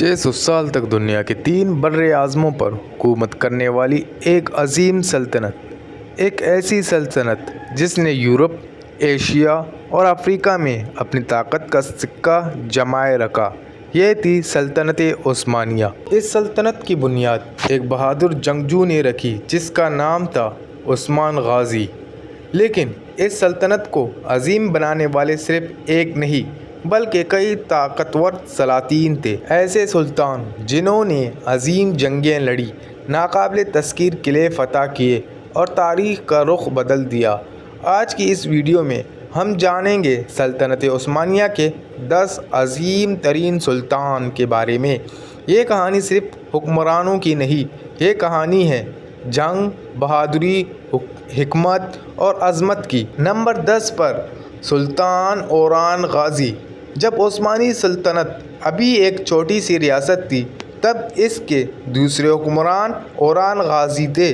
600 سال تک دنیا کے 3 بر اعظموں پر حکومت کرنے والی ایک عظیم سلطنت، ایک ایسی سلطنت جس نے یورپ، ایشیا اور افریقہ میں اپنی طاقت کا سکہ جمائے رکھا، یہ تھی سلطنت عثمانیہ۔ اس سلطنت کی بنیاد ایک بہادر جنگجو نے رکھی جس کا نام تھا عثمان غازی۔ لیکن اس سلطنت کو عظیم بنانے والے صرف ایک نہیں بلکہ کئی طاقتور سلاطین تھے، ایسے سلطان جنہوں نے عظیم جنگیں لڑی، ناقابل تذکیر قلعے فتح کیے اور تاریخ کا رخ بدل دیا۔ آج کی اس ویڈیو میں ہم جانیں گے سلطنت عثمانیہ کے 10 عظیم ترین سلطان کے بارے میں۔ یہ کہانی صرف حکمرانوں کی نہیں، یہ کہانی ہے جنگ، بہادری، حکمت اور عظمت کی۔ نمبر 10 پر سلطان اوران غازی۔ جب عثمانی سلطنت ابھی ایک چھوٹی سی ریاست تھی، تب اس کے دوسرے حکمران اوران غازی تھے۔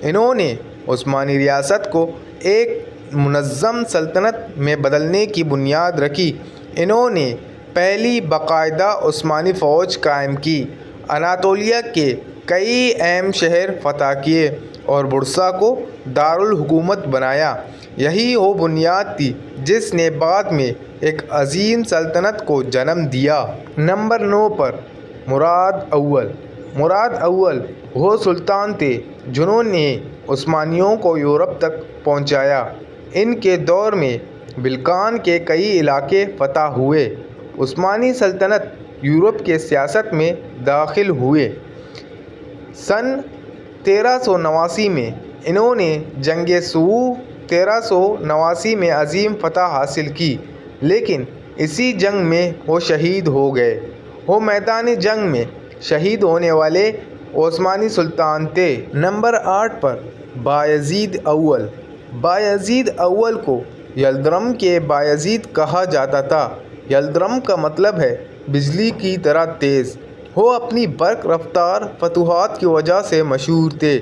انہوں نے عثمانی ریاست کو ایک منظم سلطنت میں بدلنے کی بنیاد رکھی۔ انہوں نے پہلی باقاعدہ عثمانی فوج قائم کی، اناطولیہ کے کئی اہم شہر فتح کیے اور برسا کو دارالحکومت بنایا۔ یہی وہ بنیاد تھی جس نے بعد میں ایک عظیم سلطنت کو جنم دیا۔ نمبر 9 پر مراد اول۔ مراد اول وہ سلطان تھے جنہوں نے عثمانیوں کو یورپ تک پہنچایا۔ ان کے دور میں بلقان کے کئی علاقے فتح ہوئے۔ عثمانی سلطنت یورپ کے سیاست میں داخل ہوئے۔ سن 1389 میں انہوں نے جنگ سوؤ 1389 میں عظیم فتح حاصل کی، لیکن اسی جنگ میں وہ شہید ہو گئے۔ وہ میدان جنگ میں شہید ہونے والے عثمانی سلطان تھے۔ نمبر 8 پر بایزید اول۔ بایزید اول کو یلدرم کے بایزید کہا جاتا تھا۔ یلدرم کا مطلب ہے بجلی کی طرح تیز۔ وہ اپنی برق رفتار فتوحات کی وجہ سے مشہور تھے،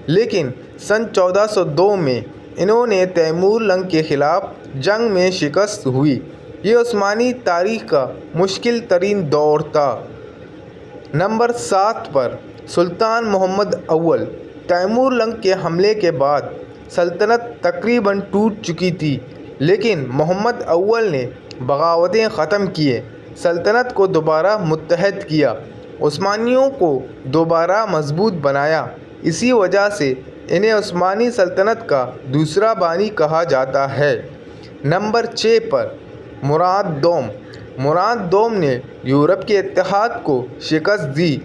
لیکن سن 1402 میں انہوں نے تیمور لنگ کے خلاف جنگ میں شکست ہوئی۔ یہ عثمانی تاریخ کا مشکل ترین دور تھا۔ نمبر 7 پر سلطان محمد اول۔ تیمور لنگ کے حملے کے بعد سلطنت تقریباً ٹوٹ چکی تھی، لیکن محمد اول نے بغاوتیں ختم کیے، سلطنت کو دوبارہ متحد کیا، عثمانیوں کو دوبارہ مضبوط بنایا۔ اسی وجہ سے انہیں عثمانی سلطنت کا دوسرا بانی کہا جاتا ہے۔ نمبر 6 پر مراد دوم۔ مراد دوم نے یورپ کے اتحاد کو شکست دی۔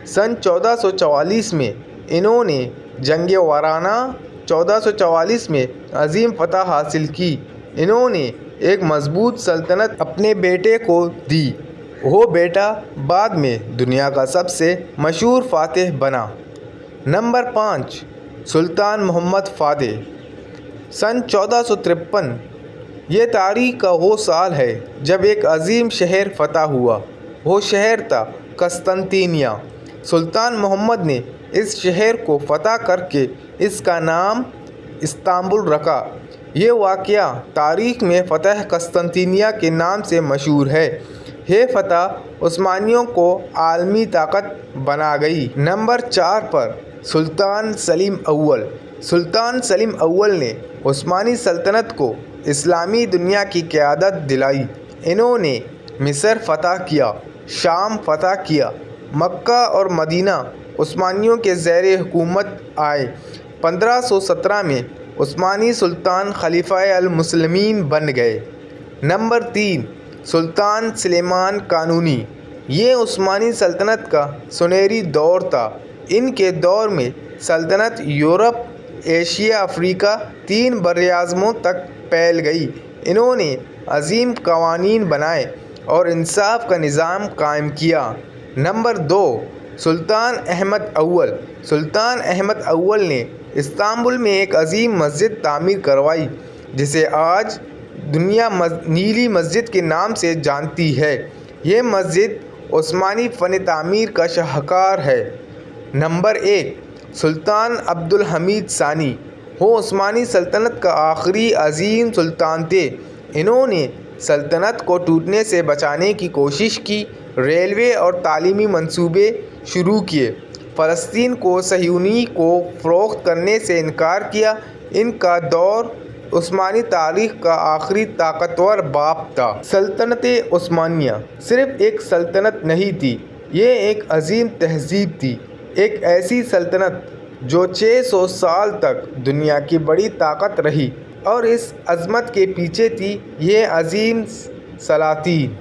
سن 1444 میں انہوں نے جنگ وارانہ 1444 میں عظیم فتح حاصل کی۔ انہوں نے ایک مضبوط سلطنت اپنے بیٹے کو دی۔ وہ بیٹا بعد میں دنیا کا سب سے مشہور فاتح بنا۔ نمبر 5 سلطان محمد فاتح۔ سن 1453 یہ تاریخ کا وہ سال ہے جب ایک عظیم شہر فتح ہوا۔ وہ شہر تھا قسطنطینیہ۔ سلطان محمد نے اس شہر کو فتح کر کے اس کا نام استنبول رکھا۔ یہ واقعہ تاریخ میں فتح قسطنطینیہ کے نام سے مشہور ہے۔ یہ فتح عثمانیوں کو عالمی طاقت بنا گئی۔ نمبر 4 پر سلطان سلیم اول۔ سلطان سلیم اول نے عثمانی سلطنت کو اسلامی دنیا کی قیادت دلائی۔ انہوں نے مصر فتح کیا، شام فتح کیا، مکہ اور مدینہ عثمانیوں کے زیر حکومت آئے۔ 1517 میں عثمانی سلطان خلیفہ المسلمین بن گئے۔ نمبر 3 سلطان سلیمان قانونی۔ یہ عثمانی سلطنت کا سنہری دور تھا۔ ان کے دور میں سلطنت یورپ، ایشیا، افریقہ 3 براعظموں تک پھیل گئی۔ انہوں نے عظیم قوانین بنائے اور انصاف کا نظام قائم کیا۔ نمبر 2 سلطان احمد اول۔ سلطان احمد اول نے استنبول میں ایک عظیم مسجد تعمیر کروائی، جسے آج دنیا نیلی مسجد کے نام سے جانتی ہے۔ یہ مسجد عثمانی فن تعمیر کا شاہکار ہے۔ نمبر 1 سلطان عبدالحمید ثانی۔ وہ عثمانی سلطنت کا آخری عظیم سلطان تھے۔ انہوں نے سلطنت کو ٹوٹنے سے بچانے کی کوشش کی ریلوے اور تعلیمی منصوبے شروع کیے، فلسطین کو صہیونی کو فروخت کرنے سے انکار کیا۔ ان کا دور عثمانی تاریخ کا آخری طاقتور باب تھا۔ سلطنت عثمانیہ صرف ایک سلطنت نہیں تھی، یہ ایک عظیم تہذیب تھی، ایک ایسی سلطنت جو 600 سال تک دنیا کی بڑی طاقت رہی، اور اس عظمت کے پیچھے تھی یہ عظیم سلاطین۔